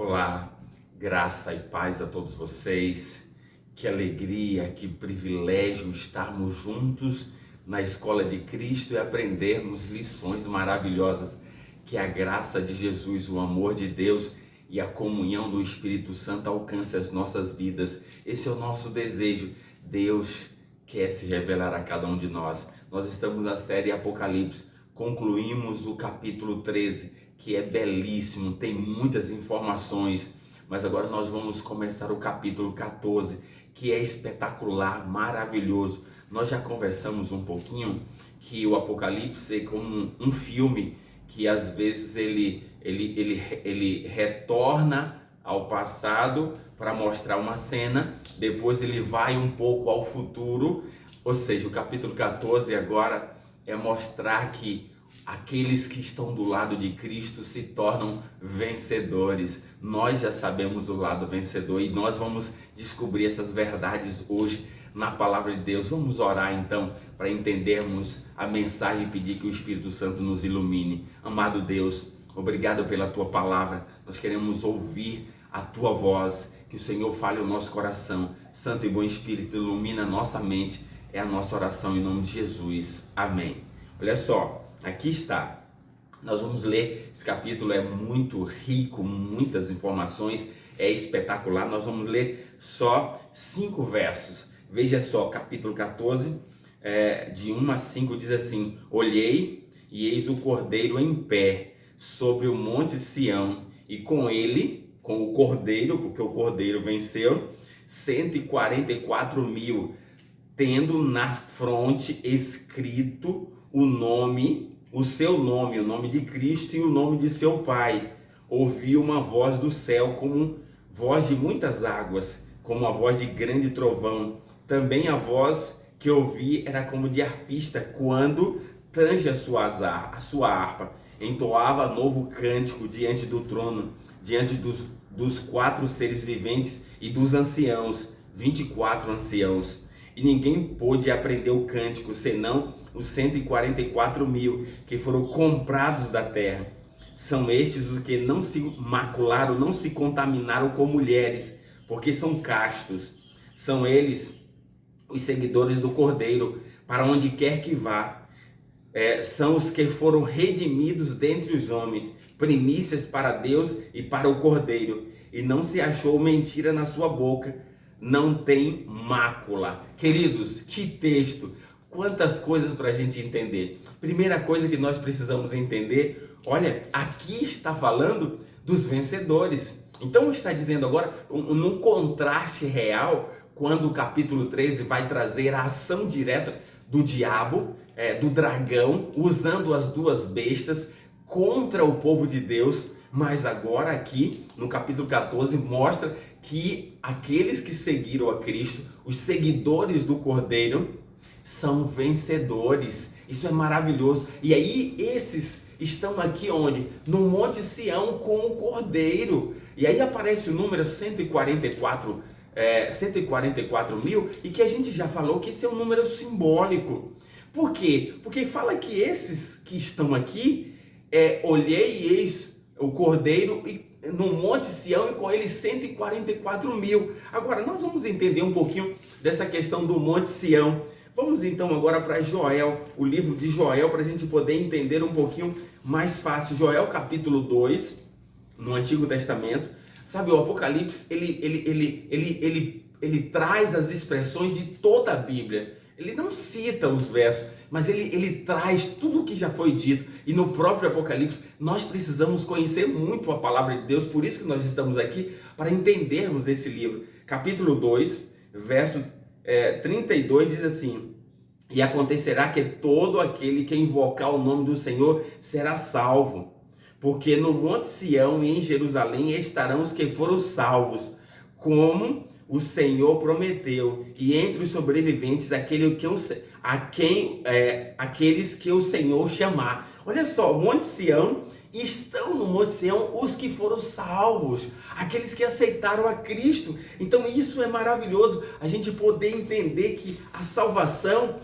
Olá, graça e paz a todos vocês. Que alegria, que privilégio estarmos juntos na Escola de Cristo e aprendermos lições maravilhosas. Que a graça de Jesus, o amor de Deus e a comunhão do Espírito Santo alcance as nossas vidas. Esse é o nosso desejo. Deus quer se revelar a cada um de nós. Nós estamos na série Apocalipse. Concluímos o capítulo 13, que é belíssimo, tem muitas informações, mas agora nós vamos começar o capítulo 14, que é espetacular, maravilhoso. Nós já conversamos um pouquinho que o Apocalipse é como um filme que às vezes ele retorna ao passado para mostrar uma cena, depois ele vai um pouco ao futuro, ou seja, o capítulo 14 agora é mostrar que aqueles que estão do lado de Cristo se tornam vencedores. Nós já sabemos o lado vencedor e nós vamos descobrir essas verdades hoje na palavra de Deus. Vamos orar então para entendermos a mensagem e pedir que o Espírito Santo nos ilumine. Amado Deus, obrigado pela tua palavra. Nós queremos ouvir a tua voz, que o Senhor fale ao nosso coração. Santo e bom Espírito, ilumina a nossa mente. É a nossa oração em nome de Jesus. Amém. Olha só, aqui está. Nós vamos ler, esse capítulo é muito rico, muitas informações, é espetacular. Nós vamos ler só 5 versos. Veja só, capítulo 14, de 1 a 5 diz assim: Olhei e eis o Cordeiro em pé sobre o monte Sião, e com ele, com o Cordeiro, porque o Cordeiro venceu, 144.000, tendo na fronte escrito o nome, o seu nome, o nome de Cristo e o nome de seu Pai. Ouvi uma voz do céu como voz de muitas águas, como a voz de grande trovão. Também a voz que ouvi era como de arpista quando tange a sua harpa. Entoava novo cântico diante do trono, diante dos 4 seres viventes e dos anciãos, 24 anciãos. E ninguém pôde aprender o cântico, senão os 144.000 que foram comprados da terra. São estes os que não se macularam, não se contaminaram com mulheres, porque são castos. São eles os seguidores do Cordeiro, para onde quer que vá. São os que foram redimidos dentre os homens, primícias para Deus e para o Cordeiro. E não se achou mentira na sua boca, não tem mácula. Queridos, que texto! Quantas coisas para a gente entender. Primeira coisa que nós precisamos entender, olha, aqui está falando dos vencedores. Então está dizendo agora, num contraste real, quando o capítulo 13 vai trazer a ação direta do diabo, do dragão, usando as 2 bestas contra o povo de Deus. Mas agora aqui, no capítulo 14, mostra que aqueles que seguiram a Cristo, os seguidores do Cordeiro, são vencedores. Isso é maravilhoso. E aí esses estão aqui onde? No Monte Sião com o Cordeiro. E aí aparece o número 144.000, e que a gente já falou que esse é um número simbólico. Por quê? Porque fala que esses que estão aqui, olhei e eis o Cordeiro no Monte Sião e com ele 144.000. Agora nós vamos entender um pouquinho dessa questão do Monte Sião. Vamos então agora para Joel, o livro de Joel, para a gente poder entender um pouquinho mais fácil. Joel capítulo 2, no Antigo Testamento. Sabe, o Apocalipse, ele traz as expressões de toda a Bíblia. Ele não cita os versos, mas ele traz tudo o que já foi dito. E no próprio Apocalipse, nós precisamos conhecer muito a palavra de Deus. Por isso que nós estamos aqui, para entendermos esse livro. Capítulo 2, verso 32 diz assim: E acontecerá que todo aquele que invocar o nome do Senhor será salvo. Porque no Monte Sião e em Jerusalém estarão os que foram salvos, como o Senhor prometeu, e entre os sobreviventes aqueles que o Senhor chamar. Olha só, o Monte Sião, estão no Monte Sião os que foram salvos, aqueles que aceitaram a Cristo. Então isso é maravilhoso, a gente poder entender que a salvação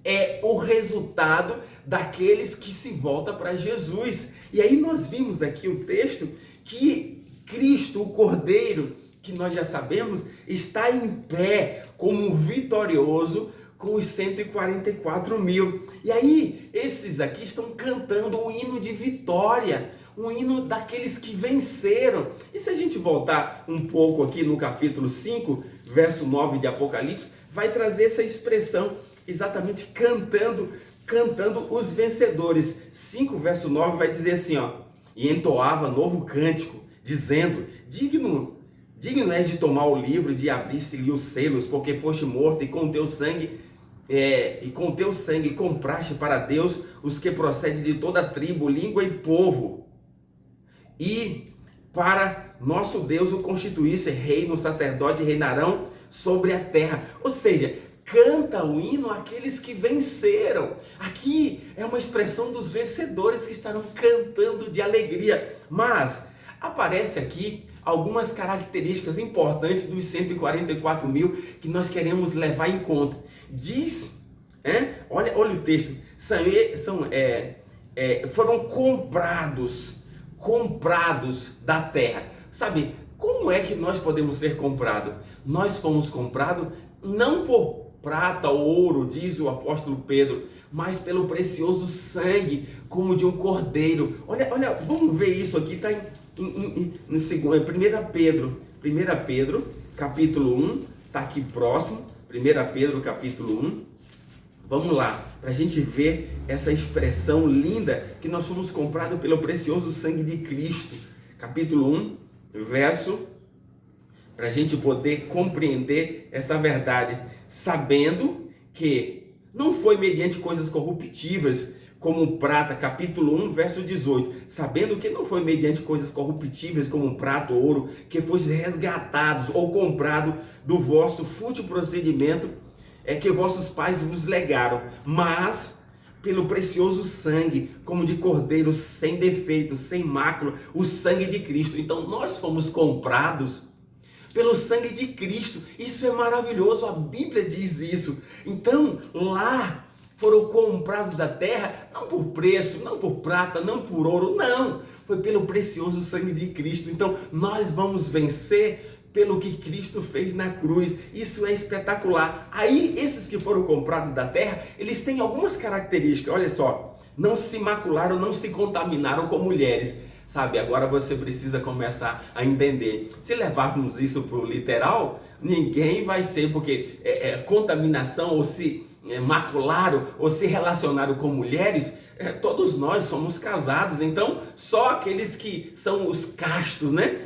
é o resultado daqueles que se voltam para Jesus. E aí nós vimos aqui o texto que Cristo, o Cordeiro, que nós já sabemos, está em pé como vitorioso com os 144 mil. E aí, esses aqui estão cantando um hino de vitória, um hino daqueles que venceram. E se a gente voltar um pouco aqui no capítulo 5, verso 9 de Apocalipse, vai trazer essa expressão, exatamente cantando os vencedores. 5, verso 9 vai dizer assim, ó: e entoava novo cântico, dizendo: digno és de tomar o livro e de abrir-se-lhe os selos, porque foste morto e com teu sangue compraste para Deus os que procedem de toda tribo, língua e povo, e para nosso Deus o constituísse reino, sacerdote, reinarão sobre a terra. Ou seja, canta o hino aqueles que venceram. Aqui é uma expressão dos vencedores que estarão cantando de alegria. Mas aparece aqui algumas características importantes dos 144 mil que nós queremos levar em conta. Diz, olha o texto, foram comprados da terra. Sabe, como é que nós podemos ser comprados? Nós fomos comprados não por prata ou ouro, diz o apóstolo Pedro, mas pelo precioso sangue, como de um cordeiro. Olha, vamos ver isso aqui, está em 1 Pedro, capítulo 1, está aqui próximo, 1 Pedro, capítulo 1, vamos lá, para a gente ver essa expressão linda, que nós fomos comprados pelo precioso sangue de Cristo, capítulo 1, verso, para a gente poder compreender essa verdade, sabendo que não foi mediante coisas corruptíveis, como prata, capítulo 1, verso 18, sabendo que não foi mediante coisas corruptíveis, como prata ou ouro, que fosse resgatados ou comprado do vosso fútil procedimento, que vossos pais vos legaram, mas pelo precioso sangue, como de cordeiro, sem defeito, sem mácula, o sangue de Cristo. Então nós fomos comprados pelo sangue de Cristo. Isso é maravilhoso, a Bíblia diz isso. Então lá foram comprados da terra, não por preço, não por prata, não por ouro, não, foi pelo precioso sangue de Cristo. Então nós vamos vencer pelo que Cristo fez na cruz. Isso é espetacular. Aí esses que foram comprados da terra, eles têm algumas características. Olha só, não se macularam, não se contaminaram com mulheres. Sabe, agora você precisa começar a entender. Se levarmos isso para o literal, ninguém vai ser, porque contaminação, ou se macularam, ou se relacionaram com mulheres, todos nós somos casados. Então só aqueles que são os castos, né?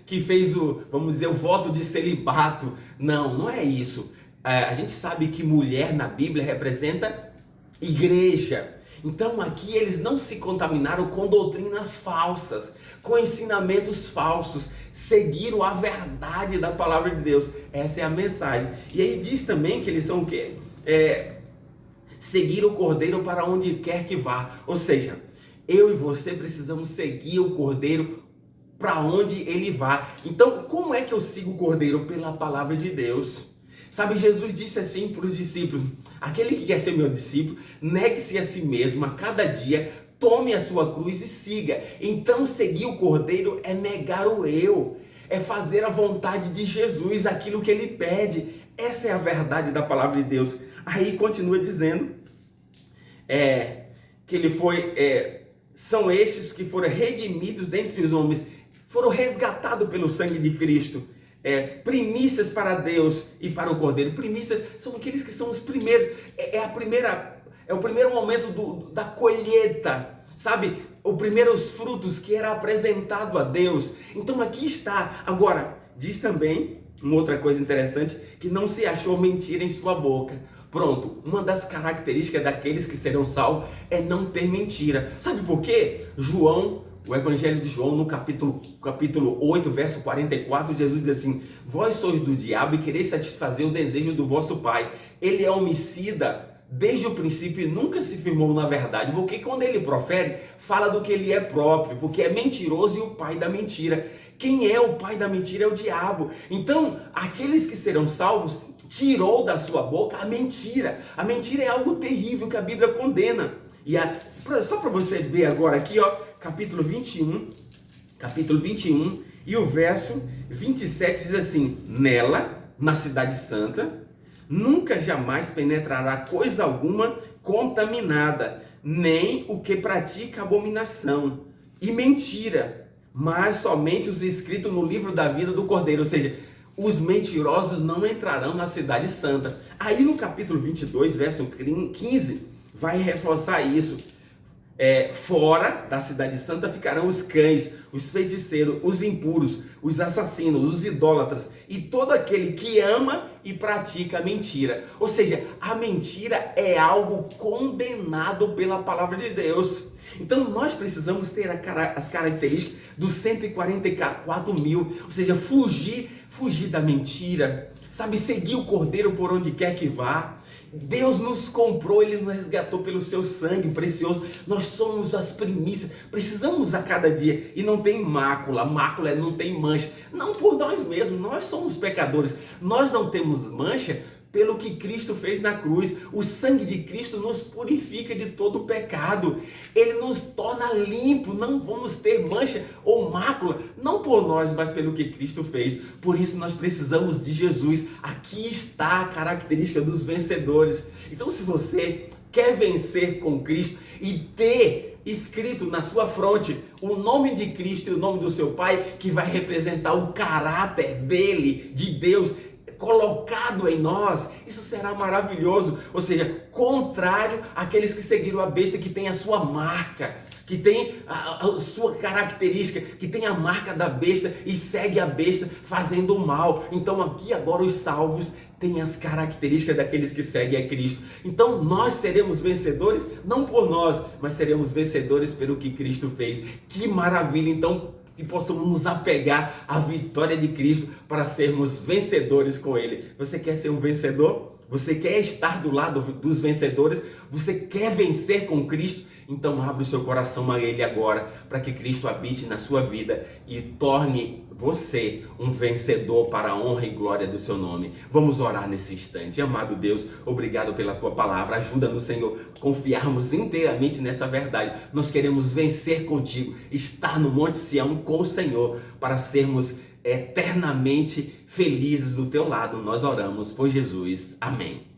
Que fez vamos dizer, o voto de celibato. Não é isso. A gente sabe que mulher na Bíblia representa igreja. Então aqui eles não se contaminaram com doutrinas falsas, com ensinamentos falsos, seguiram a verdade da palavra de Deus. Essa é a mensagem. E aí diz também que eles são o quê? Seguir o Cordeiro para onde quer que vá. Ou seja, eu e você precisamos seguir o Cordeiro para onde ele vá. Então, como é que eu sigo o Cordeiro? Pela palavra de Deus. Sabe, Jesus disse assim para os discípulos: aquele que quer ser meu discípulo, negue-se a si mesmo a cada dia, tome a sua cruz e siga. Então, seguir o Cordeiro é negar o eu, é fazer a vontade de Jesus, aquilo que ele pede. Essa é a verdade da palavra de Deus. Aí continua dizendo que ele foi, são estes que foram redimidos dentre os homens, foram resgatados pelo sangue de Cristo. Primícias para Deus e para o Cordeiro. Primícias são aqueles que são os primeiros, é o primeiro momento da colheita, sabe? Os primeiros frutos que era apresentado a Deus. Então aqui está. Agora, diz também uma outra coisa interessante, que não se achou mentira em sua boca. Pronto, uma das características daqueles que serão salvos é não ter mentira. Sabe por quê? O Evangelho de João, no capítulo 8, verso 44, Jesus diz assim: vós sois do diabo e quereis satisfazer o desejo do vosso pai. Ele é homicida desde o princípio e nunca se firmou na verdade, porque quando ele profere, fala do que ele é próprio, porque é mentiroso e o pai da mentira. Quem é o pai da mentira é o diabo. Então, aqueles que serão salvos, tirou da sua boca a mentira. A mentira é algo terrível que a Bíblia condena. Só para você ver agora aqui, ó, capítulo 21, E o verso 27 diz assim: nela, na cidade santa, nunca jamais penetrará coisa alguma contaminada, nem o que pratica abominação e mentira, mas somente os escritos no livro da vida do Cordeiro. Ou seja, os mentirosos não entrarão na cidade santa. Aí no capítulo 22, verso 15, vai reforçar isso. Fora da cidade santa ficarão os cães, os feiticeiros, os impuros, os assassinos, os idólatras e todo aquele que ama e pratica a mentira. Ou seja, a mentira é algo condenado pela palavra de Deus. Então nós precisamos ter as características dos 144 mil, ou seja, fugir da mentira, sabe, seguir o Cordeiro por onde quer que vá. Deus nos comprou, Ele nos resgatou pelo seu sangue precioso. Nós somos as primícias, precisamos a cada dia. E não tem mácula, não tem mancha. Não por nós mesmos, nós somos pecadores. Nós não temos mancha pelo que Cristo fez na cruz. O sangue de Cristo nos purifica de todo pecado. Ele nos torna limpo, não vamos ter mancha ou mácula, não por nós, mas pelo que Cristo fez. Por isso nós precisamos de Jesus. Aqui está a característica dos vencedores. Então, se você quer vencer com Cristo e ter escrito na sua fronte o nome de Cristo e o nome do seu Pai, que vai representar o caráter dele, de Deus, colocado em nós, isso será maravilhoso. Ou seja, contrário àqueles que seguiram a besta, que tem a sua marca, que tem a sua característica, que tem a marca da besta e segue a besta fazendo o mal. Então aqui agora os salvos têm as características daqueles que seguem a Cristo. Então nós seremos vencedores, não por nós, mas seremos vencedores pelo que Cristo fez. Que maravilha! Então, que possamos nos apegar à vitória de Cristo para sermos vencedores com Ele. Você quer ser um vencedor? Você quer estar do lado dos vencedores? Você quer vencer com Cristo? Então abra o seu coração a Ele agora, para que Cristo habite na sua vida e torne você um vencedor para a honra e glória do seu nome. Vamos orar nesse instante. Amado Deus, obrigado pela tua palavra. Ajuda-nos, Senhor, confiarmos inteiramente nessa verdade. Nós queremos vencer contigo, estar no Monte Sião com o Senhor, para sermos eternamente felizes do teu lado. Nós oramos por Jesus. Amém.